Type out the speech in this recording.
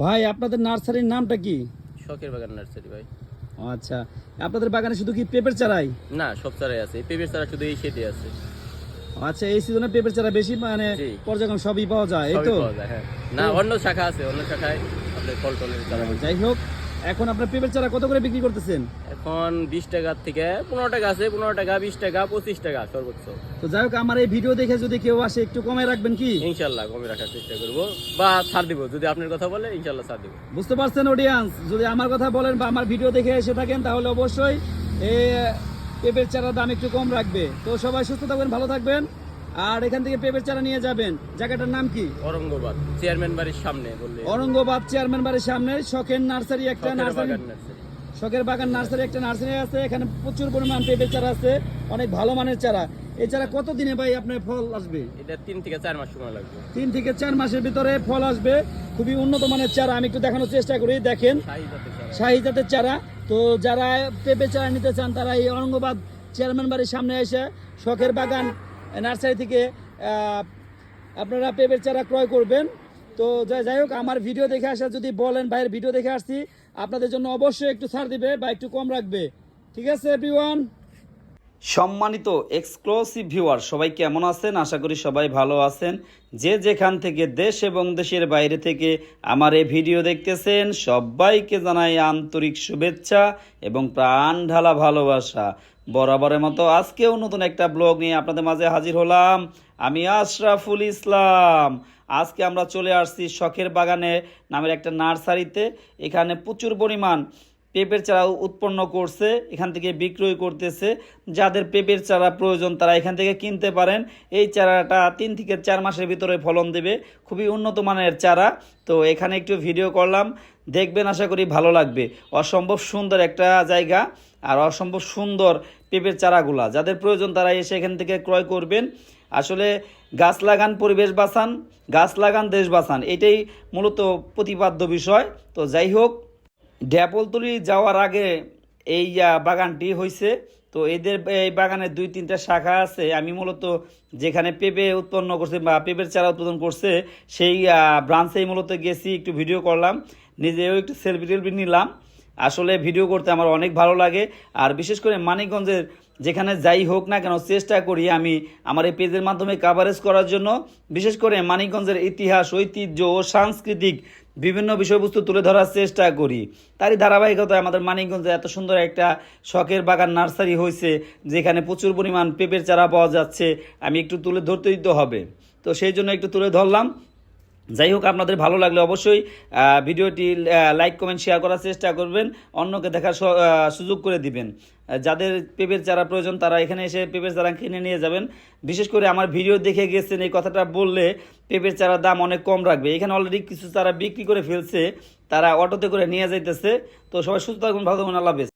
ভাই আপনাদের নার্সারির নামটা কি? শখের বাগান নার্সারি ভাই। আচ্ছা, আপনাদের বাগানে শুধু কি পেঁপের চারাই? না, সব চারাই আছে, পেঁপের চারা শুধু এই শীতে আছে। আচ্ছা, এই সিজনে পেঁপের চারা বেশি মানে পর্যায়ক্রমে সবই পাওয়া যায়, এই তো? হ্যাঁ, না অন্য শাখা আছে, অন্য শাখায় আপনার ফল টলের চারা। যাই হোক, এখন আপনার পেঁপের চারা কত করে বিক্রি করতেছেন? এখন 20 টাকা থেকে 15 টাকা আছে, 15 টাকা, 20 টাকা, 25 টাকা সর্বোচ্চ। তো যাই হোক, আমার এই ভিডিও দেখে যদি কেউ আসে একটু কমে রাখবেন কি? ইনশাল্লাহ কমে রাখার চেষ্টা করবো বা ছাড় দিব, যদি আপনার কথা বলে ইনশাল্লাহ ছাড় দিব। বুঝতে পারছেন অডিয়েন্স? যদি আমার কথা বলেন বা আমার ভিডিও দেখে এসে থাকেন তাহলে অবশ্যই এই পেঁপের চারার দাম একটু কম রাখবে। তো সবাই সুস্থ থাকবেন, ভালো থাকবেন, আর এখান থেকে পেঁপের চারা নিয়ে যাবেন। জায়গাটার নাম কি? অরঙ্গবাদ, চেয়ারম্যান বাড়ির সামনে বললে। অরঙ্গবাদ চেয়ারম্যান বাড়ির সামনে শখের নার্সারি একটা নার্সারি, শখের বাগান নার্সারি একটা নার্সারি আছে। এখানে প্রচুর পরিমাণ পেঁপের চারা আছে, অনেক ভালো মানের চারা। এই চারা কত দিনে ভাই আপনার ফল আসবে? এটা 3 থেকে 4 মাস সময় লাগবে। 3 থেকে 4 মাসের ভিতরে ফল আসবে। খুবই উন্নত মানের চারা, আমি একটু দেখানোর চেষ্টা করি। দেখেন, শাহী জাতের চারা। তো যারা পেঁপে চারা নিতে চান তারা এই অরঙ্গবাদ চেয়ারম্যান বাড়ির সামনে এসে শখের বাগান নার্সারি থেকে আপনারা পেঁপের চারা ক্রয় করবেন। তো যাই হোক, আমার ভিডিও দেখে আসা যদি বলেন ভাইয়ের ভিডিও দেখে আসছি, আপনাদের জন্য অবশ্যই একটু ছাড় দিবে বা একটু কম রাখবে। ঠিক আছে এভরিওয়ান? সম্মানিত এক্সক্লুসিভ ভিউয়ার, সবাই কেমন আছেন? আশা করি সবাই ভালো আছেন। যে যেখান থেকে দেশ এবং দেশের বাইরে থেকে আমার এই ভিডিও দেখতেছেন, সবাইকে জানাই আন্তরিক শুভেচ্ছা এবং প্রাণ ঢালা ভালোবাসা। বরাবরের মতো আজকেও নতুন একটা ব্লগ নিয়ে আপনাদের মাঝে হাজির হলাম। আমি আশরাফুল ইসলাম। আজকে আমরা চলে আসছি শখের বাগানে নামের একটা নার্সারিতে। এখানে প্রচুর পরিমাণ পেঁপের চারা উৎপন্ন করছে, এখান থেকে বিক্রয় করতেছে। যাদের পেঁপের চারা প্রয়োজন তারা এখান থেকে কিনতে পারেন। এই চারাটা 3 থেকে 4 মাসের ভিতরে ফলন দেবে, খুবই উন্নত মানের চারা। তো এখানে একটু ভিডিও করলাম, দেখবেন, আশা করি ভালো লাগবে। অসম্ভব সুন্দর একটা জায়গা আর অসম্ভব সুন্দর পেঁপের চারাগুলা। যাদের প্রয়োজন তারা এসে এখান থেকে ক্রয় করবেন। আসলে গাছ লাগান পরিবেশ বাঁচান, গাছ লাগান দেশ বাঁচান, এটাই মূলত প্রতিপাদ্য বিষয়। তো যাই হোক, ড্যাপলতলি যাওয়ার আগে এই বাগানটি হয়েছে। তো এদের এই বাগানের 2-3টা শাখা আছে। আমি মূলত যেখানে পেঁপে উৎপন্ন করছে বা পেঁপের চারা উৎপাদন করছে সেই ব্রাঞ্চেই মূলত গেছি, একটু ভিডিও করলাম, নিজেও একটু সেলফি টেলফি নিলাম। আসলে ভিডিও করতে আমার অনেক ভালো লাগে। আর বিশেষ করে মানিকগঞ্জের যেখানে যাই হোক না কেন চেষ্টা করি আমি আমার এই পেজের মাধ্যমে কাভারেজ করার জন্য। বিশেষ করে মানিকগঞ্জের ইতিহাস, ঐতিহ্য ও সাংস্কৃতিক বিভিন্ন বিষয়বস্তু তুলে ধরার চেষ্টা করি। তারই ধারাবাহিকতায় আমাদের মানিকগঞ্জে এত সুন্দর একটা শখের বাগান নার্সারি হয়েছে, যেখানে প্রচুর পরিমাণ পেঁপের চারা পাওয়া যাচ্ছে। আমি একটু তুলে ধরতেই তো হবে, তো সেই জন্য একটু তুলে ধরলাম। যাই হোক, আপনাদের ভালো লাগলে অবশ্যই ভিডিওটি লাইক কমেন্ট শেয়ার করার চেষ্টা করবেন, অন্যকে দেখার সুযোগ করে দিবেন। যাদের পেঁপের চারা প্রয়োজন তারা এখানে এসে পেঁপের চারা কিনে নিয়ে যাবেন। বিশেষ করে আমার ভিডিও দেখে গেছেন, এই কথাটা বললে পেঁপের চারার দাম অনেক কম রাখবে। এখানে অলরেডি কিছু চারা বিক্রি করে ফেলছে, তারা অটোতে করে নিয়ে যাইতেছে। তো সবাই সুস্থ থাকুন, ভালো থাকুন, আল্লাহ হাফেজ।